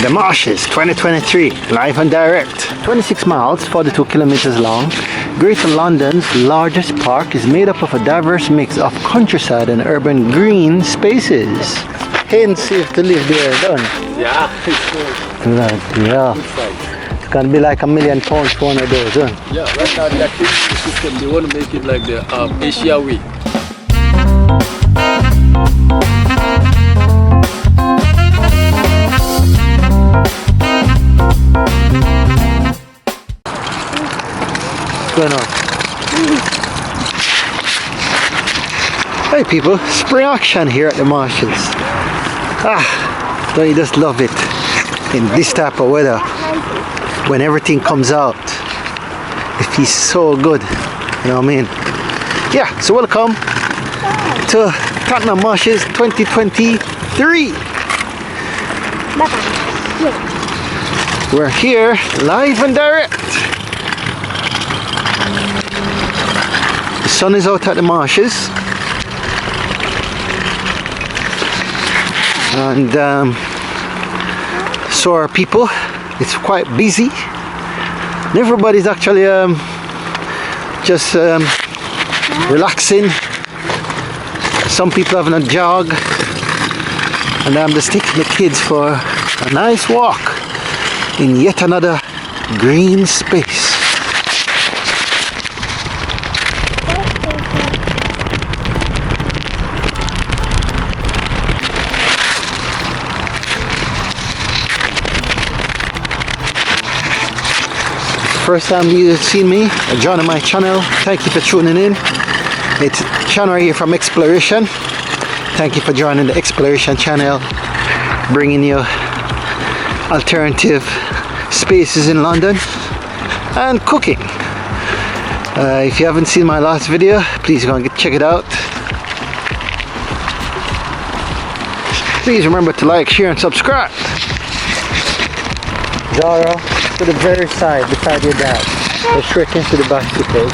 The Marshes 2023, live and direct. 26 miles, 42 kilometers long. Greater London's largest park is made up of a diverse mix of countryside and urban green spaces. Hence, if to live there, done. Yeah. Yeah. It's gonna be like £1 million for one of those, huh? Yeah, right now the activity system, they want to make it like the Asia way. What's going on? Hey people, spring action here at the Marshes. Don't you just love it in this type of weather when everything comes out? It feels so good, you know what I mean? Yeah, so welcome to Tottenham Marshes 2023. We're here live and direct. The sun is out at the Marshes. And so are people. It's quite busy. And everybody's actually just relaxing. Some people having a jog, and I'm just taking the kids for a nice walk in yet another green space. First time you've seen me, join my channel, thank you for tuning in. It's Channel here from Exploration. Thank you for joining the Exploration channel, bringing you alternative spaces in London and cooking. If you haven't seen my last video, please go and check it out. Please remember to like, share and subscribe. Zara, to the very side beside your dad. Go straight into the bicycles.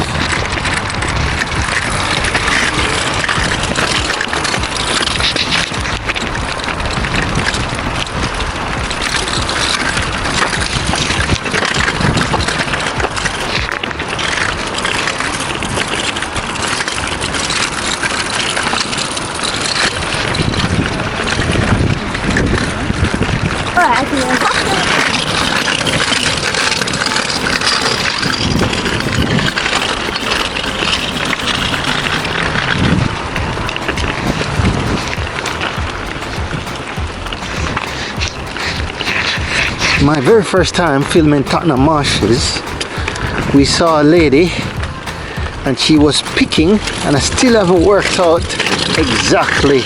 My very first time filming Tottenham Marshes, we saw a lady and she was picking, and I still haven't worked out exactly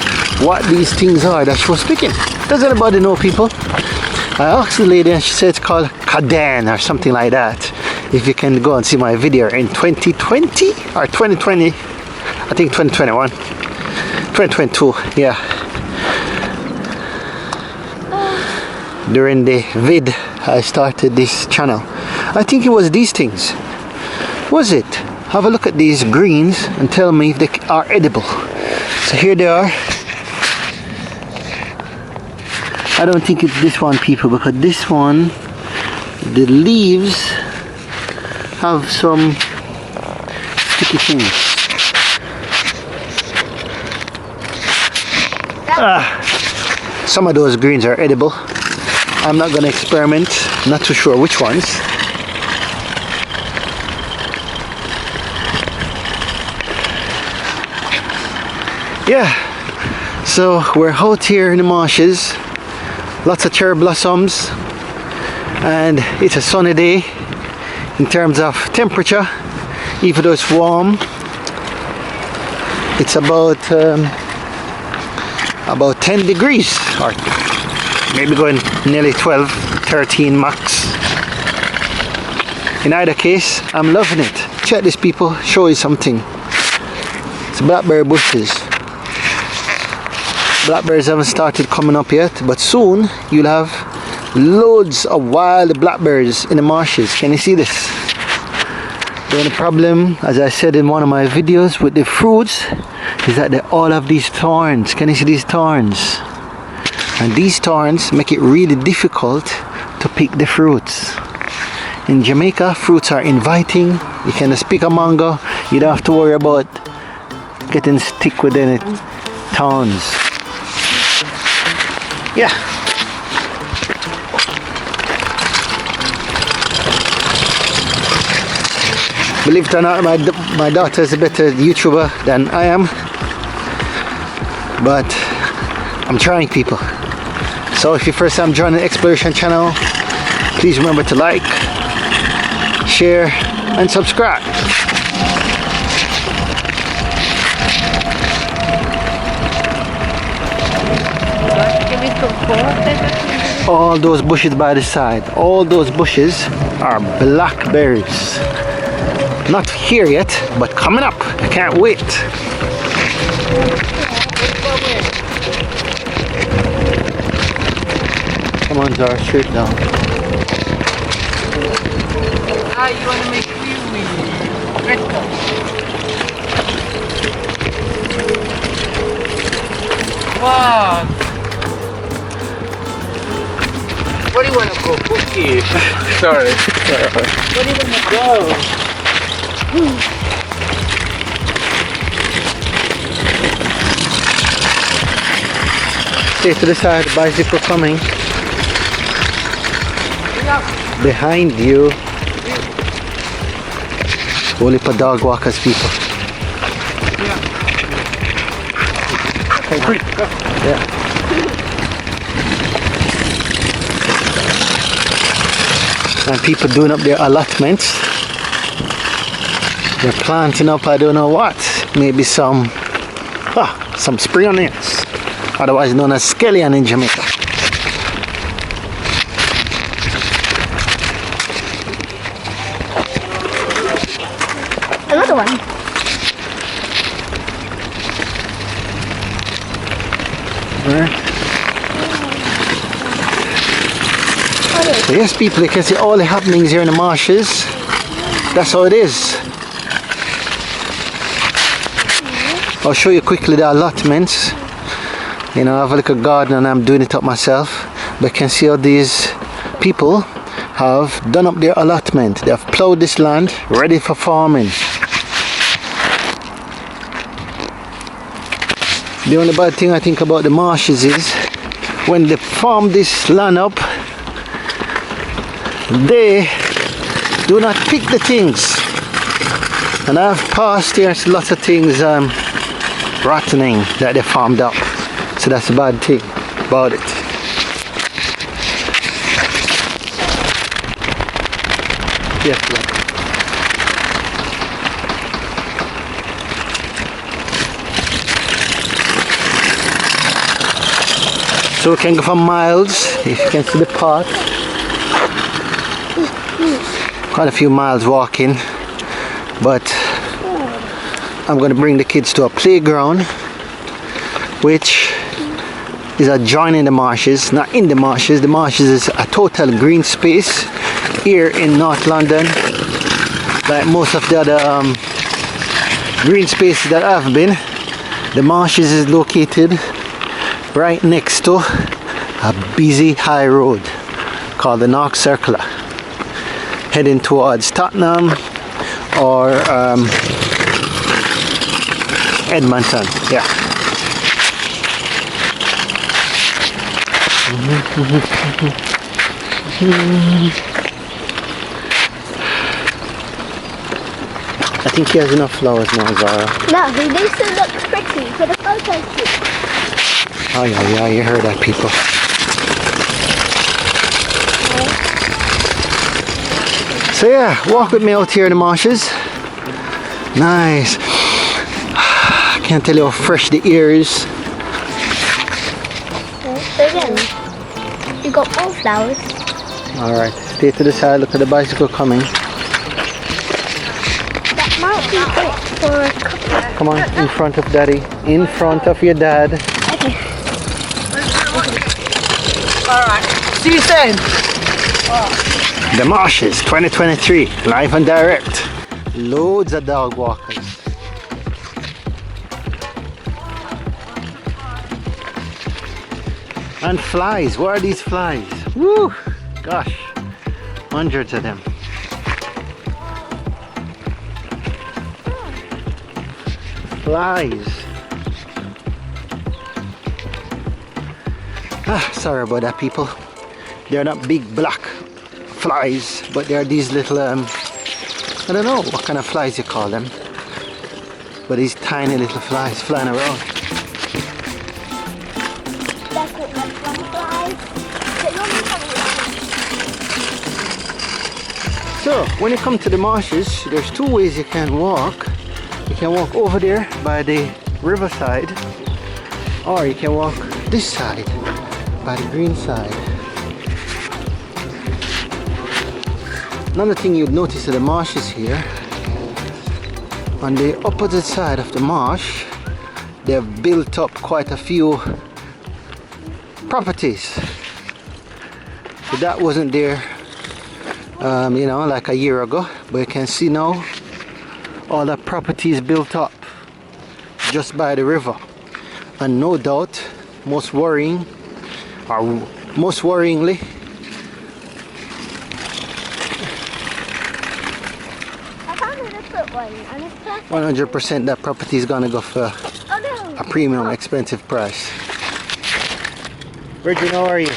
what these things are that she was picking. Does anybody know, people? I asked the lady and she said it's called Caden or something like that. If you can go and see my video in 2020 or 2020, I think 2021, 2022, yeah. During the vid I started this channel. I think it was these things. Was it? Have a look at these greens and tell me if they are edible. So here they are. I don't think it's this one, people, because this one, the leaves have some sticky things. Some of those greens are edible. I'm not going to experiment, not too sure which ones. Yeah, so we're out here in the Marshes, lots of cherry blossoms, and it's a sunny day in terms of temperature. Even though it's warm, it's about 10 degrees, or maybe going nearly 12, 13 max. In either case, I'm loving it. Check this, people, show you something. It's blackberry bushes. Blackberries haven't started coming up yet, but soon you'll have loads of wild blackberries in the Marshes. Can you see this? The only problem, as I said in one of my videos, with the fruits is that they all have these thorns. Can you see these thorns? And these thorns make it really difficult to pick the fruits. In Jamaica, fruits are inviting. You can just pick a mango. You don't have to worry about getting stuck with any thorns. Yeah. Believe it or not, my daughter is a better YouTuber than I am. But I'm trying, people. So if you first time joining the Exploration channel, please remember to like, share, and subscribe. All those bushes by the side, all those bushes are blackberries. Not here yet, but coming up. I can't wait. Come on, Zara, straight down. Ah, you want to make red cup? Wow. Where do you want to go? Cookie. Sorry. Where do you want to go? Stay to the side, bicycle coming. Behind you. Only for dog walkers, people. Yeah. And people doing up their allotments. They're planting up, I don't know what. Maybe some spring onions, otherwise known as scallion in Jamaica. Another one. So yes, people, you can see all the happenings here in the marshes. That's how it is. I'll show you quickly the allotments. You know, I have a little garden and I'm doing it up myself. But you can see how these people have done up their allotment. They have plowed this land ready for farming. The only bad thing I think about the marshes is when they farm this land up, they do not pick the things. And I've passed here, lots of things rottening that they farmed up. So that's a bad thing about it. Yes, love. So we can go for miles, if you can see the park. Quite a few miles walking, but I'm going to bring the kids to a playground which is adjoining the marshes, not in the marshes. The marshes is a total green space here in North London, like most of the other green spaces that I've been. The marshes is located right next to a busy high road called the North Circular, heading towards Tottenham or Edmonton. Yeah. I think he has enough flowers now, Zara. No, he needs to look pretty for the photo shoot. Oh yeah, you heard that, people. So yeah, walk with me out here in the marshes. Nice. I can't tell you how fresh the air is. So again, you got more flowers. Alright, stay to the side, look at the bicycle coming. That might be it for a couple. Come on, in front of daddy. In front of your dad. Okay. Alright. See you soon. The Marshes 2023, live and direct. Loads of dog walkers. And flies. What are these flies? Woo! Gosh, hundreds of them. Flies. Sorry about that, people. They're not big black flies, but they're these little I don't know what kind of flies you call them, but these tiny little flies flying around. So when you come to the marshes, there's two ways you can walk. You can walk over there by the riverside, or you can walk this side by the green side. Another thing you'd notice at the marshes here, on the opposite side of the marsh, they've built up quite a few properties. So that wasn't there, you know, like a year ago, but you can see now all the properties built up just by the river. And no doubt, most worryingly, 100% that property is gonna go for a premium expensive price. Virgin, how are you?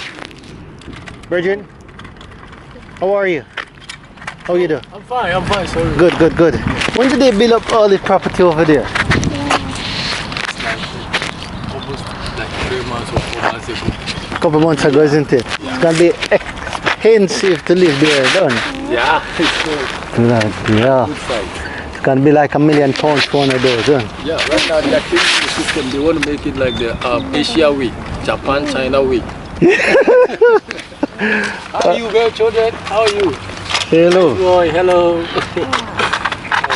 Virgin, how are you? How you do? I'm fine, sorry. Good, good, good. When did they build up all the property over there? Almost like 3 months or 4 months ago. A couple months ago, isn't it? It's gonna be expensive to live there, done. Yeah, it's good. Yeah. Good site. It's gonna be like £1 million for one of those, huh? Yeah, right now they are changing the system. They want to make it like the Asia week, Japan, China week. How are you, well, children? How are you? Hello. Boy, hello.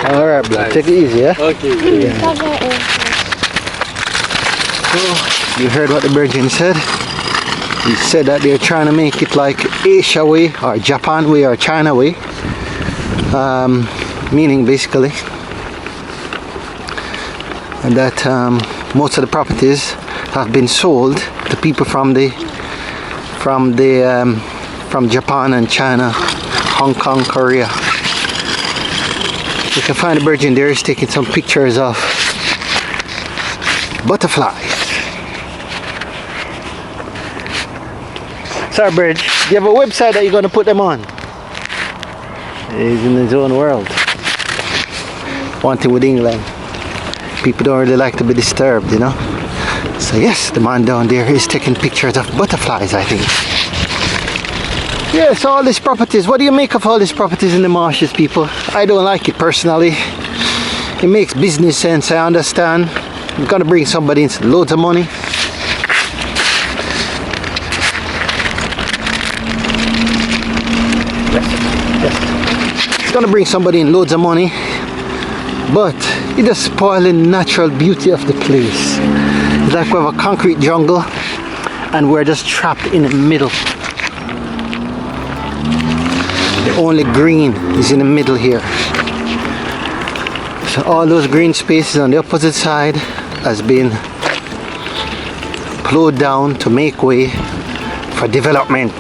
Alright, bro. Nice. Take it easy, yeah? Okay. So, you heard what the Virgin said? He said that they're trying to make it like Asia way, or Japan way, or China way. Meaning basically, and that most of the properties have been sold to people from Japan and China, Hong Kong, Korea. You can find the Virgin there is taking some pictures of butterflies. Sorry, Bridge, do you have a website that you're going to put them on? He's in his own world. One thing with England, people don't really like to be disturbed, you know. So yes, the man down there is taking pictures of butterflies, I think. Yes, all these properties. What do you make of all these properties in the marshes, people? I don't like it personally. It makes business sense, I understand. You're gonna bring somebody in loads of money. Yes. It's gonna bring somebody in loads of money, but it is spoiling the natural beauty of the place. It's like we have a concrete jungle and we're just trapped in the middle. The only green is in the middle here. So all those green spaces on the opposite side has been plowed down to make way for development.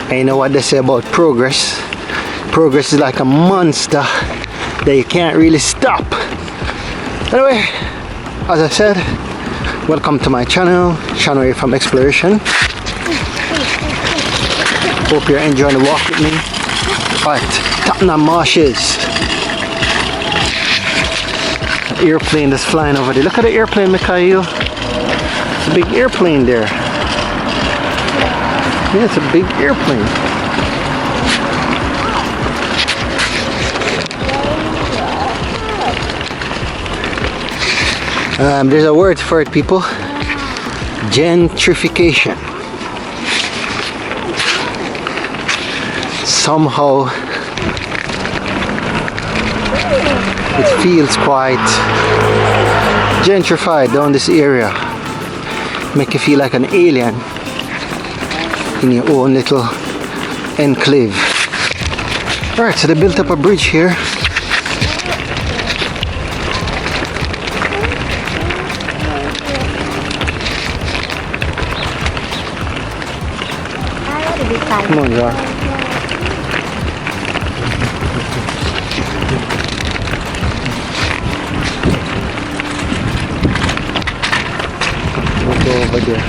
And you know what they say about progress? Progress is like a monster that you can't really stop. Anyway, as I said, welcome to my channel, Shanway from Exploration. Hope you're enjoying the walk with me. Right, Tottenham Marshes. An airplane that's flying over there. Look at the airplane, Mikhail. It's a big airplane there. Yeah, it's a big airplane. There's a word for it, people. Gentrification. Somehow it feels quite gentrified down this area. Make you feel like an alien in your own little enclave. Alright, so they built up a bridge here. every time. Come on, Jar. We'll go over there.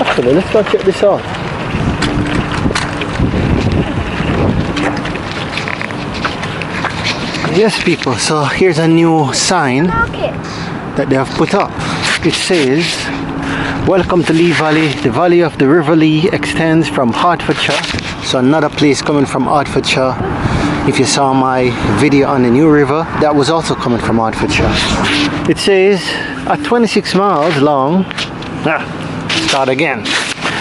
Actually, let's go check this out. Yes, people, so here's a new sign that they have put up. It says, "Welcome to Lee Valley. The valley of the River Lee extends from Hertfordshire." So another place coming from Hertfordshire. If you saw my video on the new river, that was also coming from Hertfordshire. It says, at 26 miles long, start again.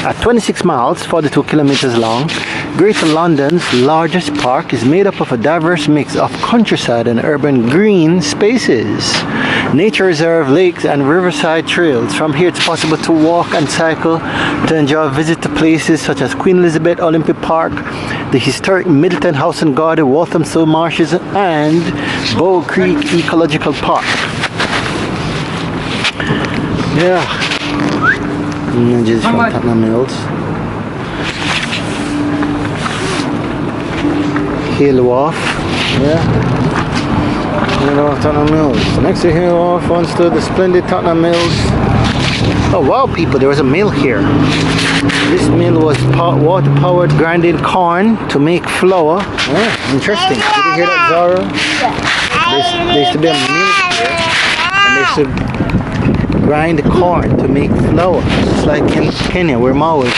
At 26 miles, 42 kilometers long, Greater London's largest park is made up of a diverse mix of countryside and urban green spaces. Nature reserve, lakes and riverside trails. From here it's possible to walk and cycle to enjoy a visit to places such as Queen Elizabeth Olympic Park, the historic Middleton House and Garden, Walthamstow Marshes and Bow Creek Ecological Park. Yeah. Images from Tottenham Mills. Hill Wharf. Yeah. You know, Tottenham Mills. Next to Hill Wharf, on to the splendid Tottenham Mills. Oh wow, people, there was a mill here. This mill was water powered, grinding corn to make flour. Yeah, interesting. Did you hear that, Zara? There used to be a mill here, and they used to grind corn to make flour. It's like in Kenya, where Mao is.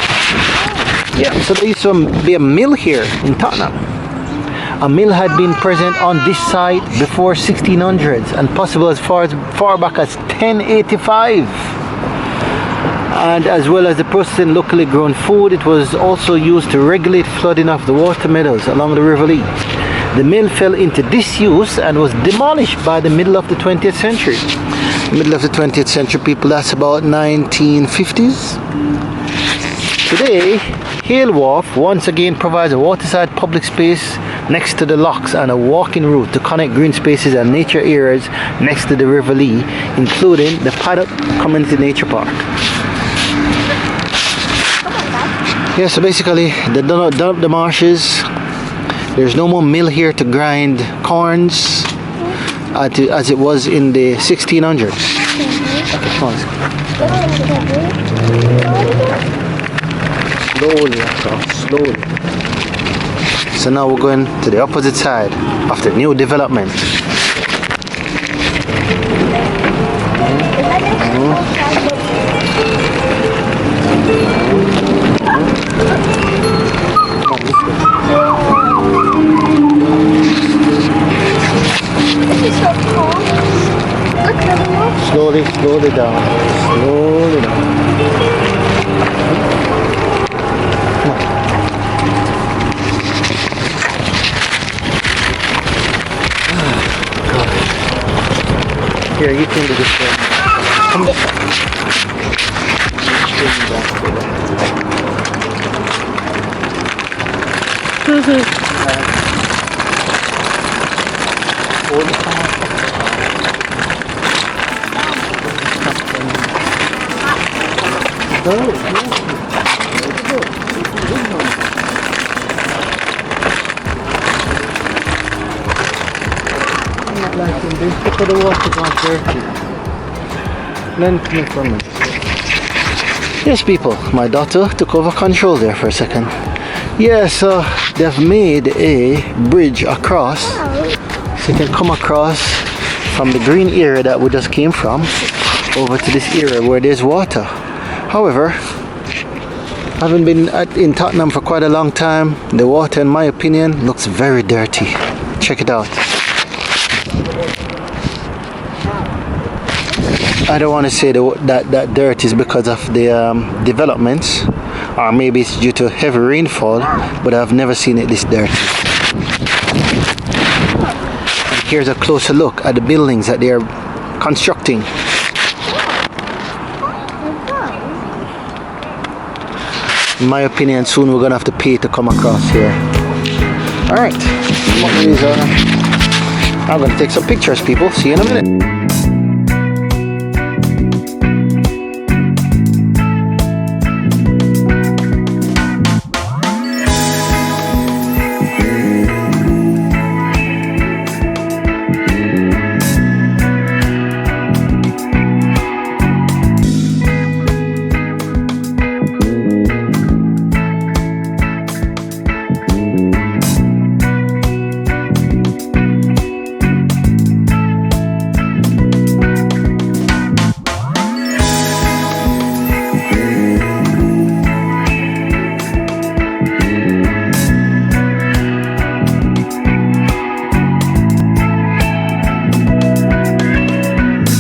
Yeah, so there used to be a mill here in Tottenham. A mill had been present on this site before 1600s and possible as far back as 1085. And as well as the processing locally grown food, it was also used to regulate flooding of the water meadows along the River Lee. The mill fell into disuse and was demolished by the middle of the 20th century. Middle of the 20th century, people, that's about 1950s. Today, Hale Wharf once again provides a waterside public space next to the locks and a walking route to connect green spaces and nature areas next to the River Lee, including the Paddock Community Nature Park. Yeah, so basically they done up the marshes. There's no more mill here to grind corns as it was in the 1600s. Okay, come on. Slowly, slowly. So now we're going to the opposite side of the new development. Slowly, slowly down. Slowly down. Here, you can do this one. Come on. For the water gone dirty. Lend me for a minute. Yes, people, my daughter took over control there for a second. Yeah, so they've made a bridge across, so you can come across from the green area that we just came from over to this area where there's water. However, I haven't been in Tottenham for quite a long time. The water, in my opinion, looks very dirty. Check it out. I don't want to say that dirt is because of the developments, or maybe it's due to heavy rainfall, but I've never seen it this dirty. And here's a closer look at the buildings that they're constructing. In my opinion, soon we're gonna have to pay to come across here. Alright, I'm gonna take some pictures, people. See you in a minute.